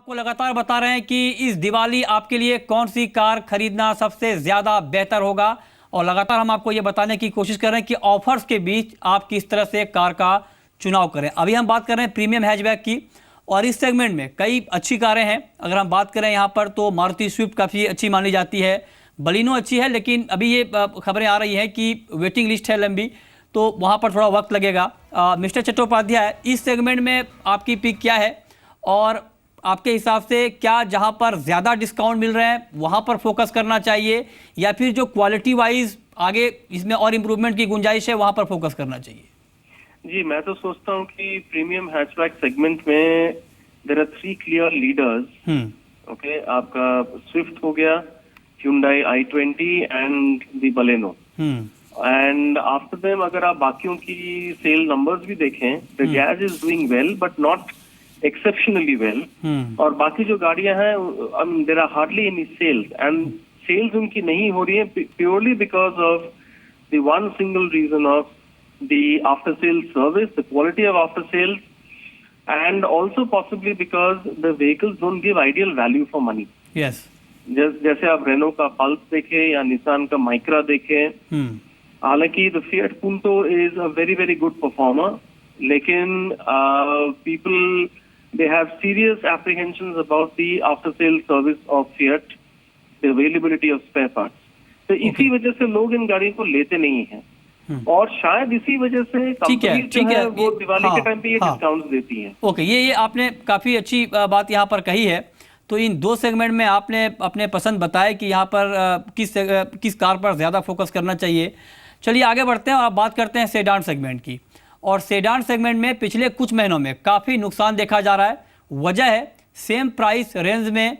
आपको लगातार बता रहे हैं कि इस दिवाली आपके लिए कौन सी कार खरीदना सबसे ज़्यादा बेहतर होगा, और लगातार हम आपको ये बताने की कोशिश कर रहे हैं कि ऑफर्स के बीच आप किस तरह से कार का चुनाव करें। अभी हम बात कर रहे हैं प्रीमियम हैचबैक की, और इस सेगमेंट में कई अच्छी कारें हैं। अगर हम बात करें यहाँ पर तो मारुति स्विफ्ट काफ़ी अच्छी मानी जाती है, बलिनो अच्छी है, लेकिन अभी ये खबरें आ रही हैं कि वेटिंग लिस्ट है लंबी, तो वहाँ पर थोड़ा वक्त लगेगा। मिस्टर चट्टोपाध्याय, इस सेगमेंट में आपकी पिक क्या है, और आपके हिसाब से क्या जहां पर ज़्यादा डिस्काउंट मिल रहे हैं वहां पर फोकस करना चाहिए, या फिर जो क्वालिटी वाइज आगे इसमें और इम्प्रूवमेंट की गुंजाइश है वहां पर फोकस करना चाहिए? जी, मैं तो सोचता हूँ कि प्रीमियम हैचबैक सेगमेंट में there are 3 clear leaders. Okay, आपका स्विफ्ट हो गया, Hyundai i20 and the Baleno. And after them अगर आप बाकियों की सेल नंबर्स भी देखें, the Jazz is doing well but not exceptionally well। और बाकी जो गाड़ियां हैं, there are hardly any sales, and sales उनकी नहीं हो रही है purely because of the one single reason of the after sales service, the quality of after sales, and also possibly because the vehicles don't give ideal value for money। yes, जैसे आप Reno का pulse देखें या Nissan का Micra देखें, हालांकि the Fiat Punto is a very very good performer, लेकिन people they have serious apprehensions about the after sales service of Fiat, the availability of spare parts। तो इसी वजह से लोग इन गाड़ियों को लेते नहीं हैं, और शायद इसी वजह से कंपनी जो है वो दिवाली के टाइम पे ये डिस्काउंट्स देती हैं। ओके, ये आपने काफी अच्छी बात यहाँ पर कही है। तो इन दो सेगमेंट में आपने अपने पसंद बताए कि यहाँ पर किस कार पर ज्यादा फोकस करना चाहिए। चलिए आगे बढ़ते हैं और बात करते हैं सेडान सेगमेंट की। और सेडान सेगमेंट में पिछले कुछ महीनों में काफ़ी नुकसान देखा जा रहा है। वजह है सेम प्राइस रेंज में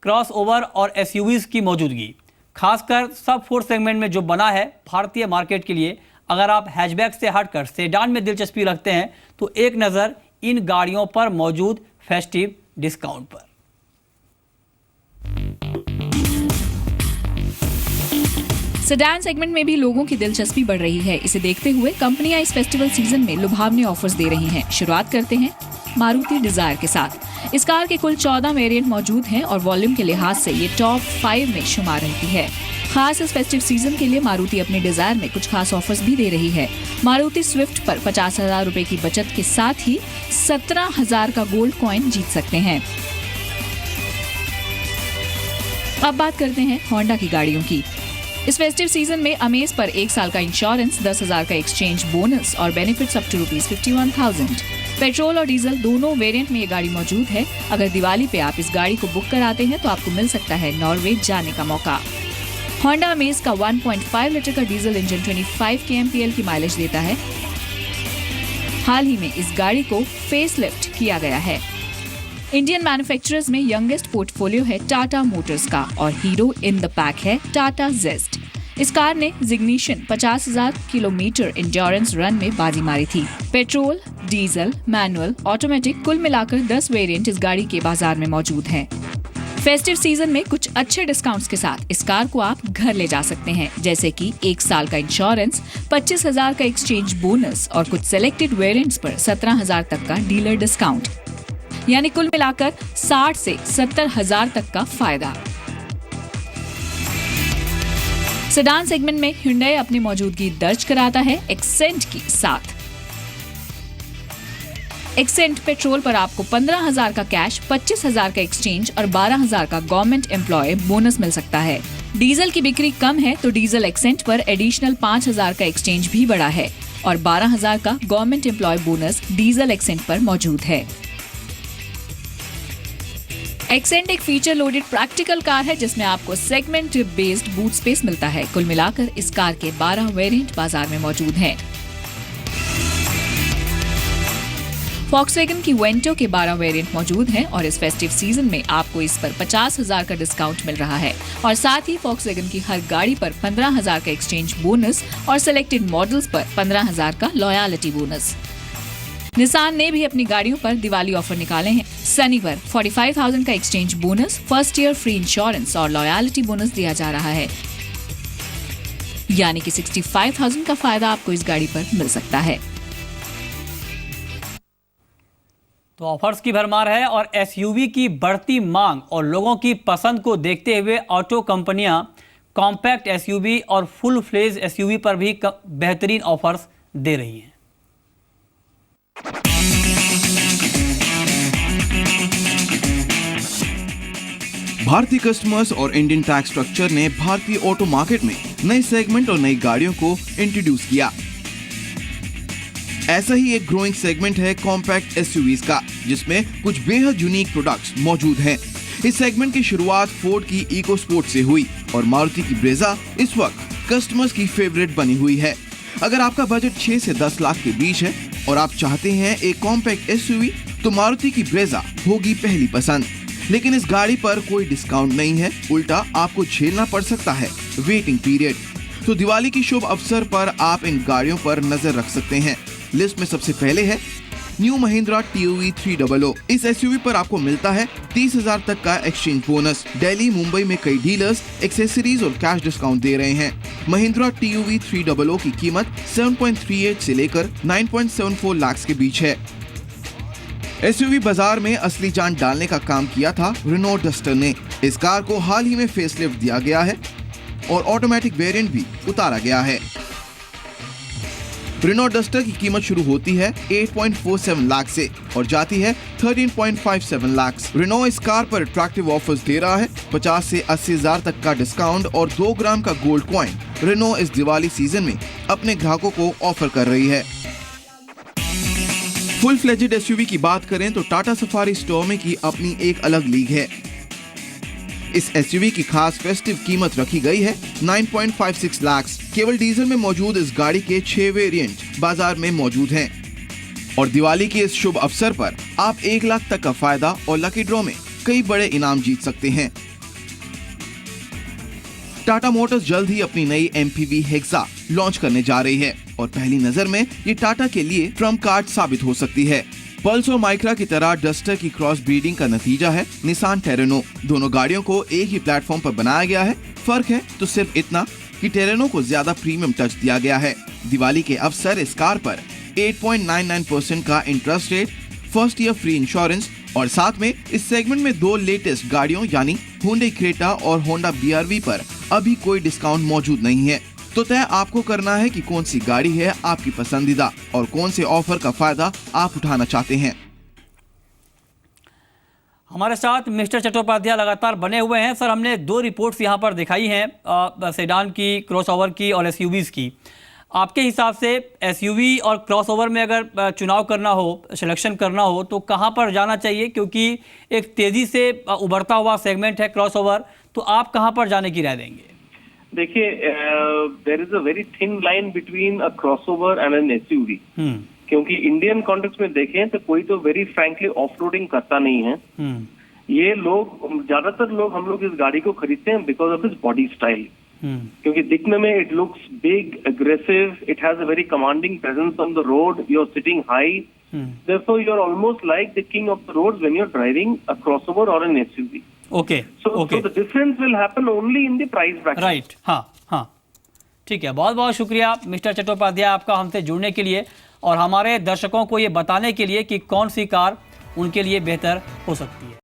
क्रॉस ओवर और एसयूवीज़ की मौजूदगी, खासकर सब 4 सेगमेंट में जो बना है भारतीय मार्केट के लिए। अगर आप हैचबैक से हटकर सेडान में दिलचस्पी रखते हैं तो एक नज़र इन गाड़ियों पर मौजूद फेस्टिव डिस्काउंट पर। सेडान सेगमेंट में भी लोगों की दिलचस्पी बढ़ रही है। इसे देखते हुए कंपनियां इस फेस्टिवल सीजन में लुभावने ऑफर्स दे रही हैं। शुरुआत करते हैं मारुति डिजायर के साथ। इस कार के कुल 14 वेरिएंट मौजूद हैं और वॉल्यूम के लिहाज से ये टॉप 5 में शुमार रहती है। खास इस फेस्टिव सीजन के लिए मारुति अपने डिजायर में कुछ खास ऑफर्स भी दे रही है। मारुति स्विफ्ट पर 50,000 रुपए की बचत के साथ ही 17,000 का गोल्ड कॉइन जीत सकते हैं। अब बात करते हैं होंडा की गाड़ियों की। इस फेस्टिव सीजन में अमेज पर 1 साल का इंश्योरेंस, 10,000 का एक्सचेंज बोनस और बेनिफिट्स अप टू ₹51,000। पेट्रोल और डीजल दोनों वेरिएंट में ये गाड़ी मौजूद है। अगर दिवाली पे आप इस गाड़ी को बुक कराते हैं तो आपको मिल सकता है नॉर्वे जाने का मौका। होंडा अमेज का 1.5 लीटर का डीजल इंजन 25 kmpl की माइलेज देता है। हाल ही में इस गाड़ी को फेसलिफ्ट किया गया है। इंडियन मैन्युफैक्चरर्स में यंगेस्ट पोर्टफोलियो है टाटा मोटर्स का, और हीरो इन द पैक है टाटा जेस्ट। इस कार ने जिग्निशन 50,000 किलोमीटर इंड्योरेंस रन में बाजी मारी थी। पेट्रोल, डीजल, मैनुअल, ऑटोमेटिक कुल मिलाकर 10 वेरिएंट इस गाड़ी के बाजार में मौजूद हैं। फेस्टिव सीजन में कुछ अच्छे डिस्काउंट्स के साथ इस कार को आप घर ले जा सकते हैं, जैसे कि 1 साल का इंश्योरेंस, 25,000 का एक्सचेंज बोनस और कुछ सिलेक्टेड वेरिएंट्स पर 17,000 तक का डीलर डिस्काउंट, यानी कुल मिलाकर 60 से 70,000 तक का फायदा। सेडान सेगमेंट में Hyundai अपनी मौजूदगी दर्ज कराता है एक्सेंट के साथ। एक्सेंट पेट्रोल पर आपको 15,000 का कैश, 25,000 का एक्सचेंज और 12,000 का गवर्नमेंट एम्प्लॉय बोनस मिल सकता है। डीजल की बिक्री कम है तो डीजल एक्सेंट पर एडिशनल 5,000 का एक्सचेंज भी बढ़ा है, और 12,000 का government employ bonus diesel Xcent पर मौजूद है। एक्सेंट एक फीचर लोडेड प्रैक्टिकल कार है जिसमें आपको सेगमेंट बेस्ड बूट स्पेस मिलता है। कुल मिलाकर इस कार के 12 वेरिएंट बाजार में मौजूद हैं। वॉक्सवैगन की वेंटो के 12 वेरिएंट मौजूद हैं और इस फेस्टिव सीजन में आपको इस पर 50,000 का डिस्काउंट मिल रहा है, और साथ ही वॉक्सवैगन की हर गाड़ी पर 15,000 का एक्सचेंज बोनस और सिलेक्टेड मॉडल्स पर 15,000 का लॉयल्टी बोनस। निसान ने भी अपनी गाड़ियों पर दिवाली ऑफर निकाले हैं। सनी पर 45,000 का exchange bonus, first year free insurance और लॉयल्टी बोनस दिया जा रहा है, यानी कि 65,000 का फायदा आपको इस गाड़ी पर मिल सकता है। तो ऑफर्स की भरमार है और एसयूवी की बढ़ती मांग और लोगों की पसंद को देखते हुए ऑटो कंपनियां कॉम्पैक्ट एसयूवी और फुल फ्लेज एसयूवी पर भी बेहतरीन ऑफर्स दे रही हैं। भारतीय कस्टमर्स और इंडियन टैक्स स्ट्रक्चर ने भारतीय ऑटो मार्केट में नए सेगमेंट और नई गाड़ियों को इंट्रोड्यूस किया। ऐसा ही एक ग्रोइंग सेगमेंट है कॉम्पैक्ट एसयूवीज का, जिसमें कुछ बेहद यूनिक प्रोडक्ट्स मौजूद हैं। इस सेगमेंट की शुरुआत फोर्ड की इको स्पोर्ट से हुई और मारुति की ब्रेजा इस वक्त कस्टमर्स की फेवरेट बनी हुई है। अगर आपका बजट 6 से 10 लाख के बीच है और आप चाहते हैं एक कॉम्पैक्ट एसयूवी, तो मारुति की ब्रेजा होगी पहली पसंद। लेकिन इस गाड़ी पर कोई डिस्काउंट नहीं है, उल्टा आपको झेलना पड़ सकता है वेटिंग पीरियड। तो दिवाली की शुभ अवसर पर आप इन गाड़ियों पर नजर रख सकते हैं। लिस्ट में सबसे पहले है न्यू महिंद्रा TOE 300। इस एसयूवी पर आपको मिलता है 30,000 तक का एक्सचेंज बोनस। दिल्ली, मुंबई में कई डीलर्स एक्सेसरीज और कैश डिस्काउंट दे रहे हैं। महिंद्रा TOE 300 की कीमत 7.38 से लेकर 9.74 लाख के बीच है। एसयूवी बाजार में असली जान डालने का काम किया था रेनो डस्टर ने। इस कार को हाल ही में फेसलिफ्ट दिया गया है और ऑटोमेटिक वेरिएंट भी उतारा गया है। रेनो डस्टर की कीमत शुरू होती है 8.47 लाख से और जाती है 13.57 लाख। रेनो इस कार पर अट्रैक्टिव ऑफर्स दे रहा है। 50 से 80,000 तक का डिस्काउंट और 2 ग्राम का गोल्ड कॉइन रेनो इस दिवाली सीजन में अपने ग्राहकों को ऑफर कर रही है। फुल फ्लेजेड एसयूवी की बात करें तो टाटा सफारी स्टॉर्मी की अपनी एक अलग लीग है। इस एसयूवी की खास फेस्टिव कीमत रखी गई है 9.56 लाख। केवल डीजल में मौजूद इस गाड़ी के 6 वेरिएंट बाजार में मौजूद हैं और दिवाली के इस शुभ अवसर पर आप 1 लाख तक का फायदा और लकी ड्रॉ में कई बड़े इनाम जीत सकते हैं। टाटा मोटर्स जल्द ही अपनी नई MPV हेक्सा लॉन्च करने जा रही है और पहली नजर में ये टाटा के लिए ट्रम्प कार्ड साबित हो सकती है। पल्स और माइक्रा की तरह डस्टर की क्रॉस ब्रीडिंग का नतीजा है निसान टेरेनो। दोनों गाड़ियों को एक ही प्लेटफॉर्म पर बनाया गया है। फर्क है तो सिर्फ इतना कि टेरेनो को ज्यादा प्रीमियम टच दिया गया है। दिवाली के अवसर इस कार पर 8.99% का interest rate, first year free insurance और साथ में इस सेगमेंट में 2 लेटेस्ट गाड़ियों यानी Hyundai क्रेटा और Honda BRV पर अभी कोई डिस्काउंट मौजूद नहीं है। तो तय आपको करना है कि कौन सी गाड़ी है आपकी पसंदीदा और कौन से ऑफर का फायदा आप उठाना चाहते हैं। हमारे साथ मिस्टर चट्टोपाध्याय लगातार बने हुए हैं। सर, हमने 2 रिपोर्ट्स यहाँ पर दिखाई हैं, सेडान की, क्रॉसओवर की और एसयूवीज की। आपके हिसाब से एसयूवी और क्रॉसओवर में अगर चुनाव करना हो, सिलेक्शन करना हो, तो कहाँ पर जाना चाहिए? क्योंकि एक तेजी से उभरता हुआ सेगमेंट है क्रॉसओवर, तो आप कहाँ पर जाने की राय देंगे? देखिए, there is a very thin line between a crossover and an SUV. क्योंकि इंडियन कॉन्टेक्स्ट में देखें तो कोई तो वेरी फ्रैंकली ऑफ रोडिंग करता नहीं है। ये लोग, ज्यादातर लोग, हम लोग इस गाड़ी को खरीदते हैं because of is body style. क्योंकि दिखने में it looks big, aggressive, it has a very commanding presence on the road, you are sitting high, therefore you are almost like the king of the roads when you're driving a crossover or an SUV. Okay. So the difference will happen only in the price bracket. Right. हाँ, ठीक है। बहुत बहुत शुक्रिया mister Chattopadhyay आपका हमसे जुड़ने के लिए और हमारे दर्शकों को ये बताने के लिए कि कौन सी कार उनके लिए बेहतर हो सकती है।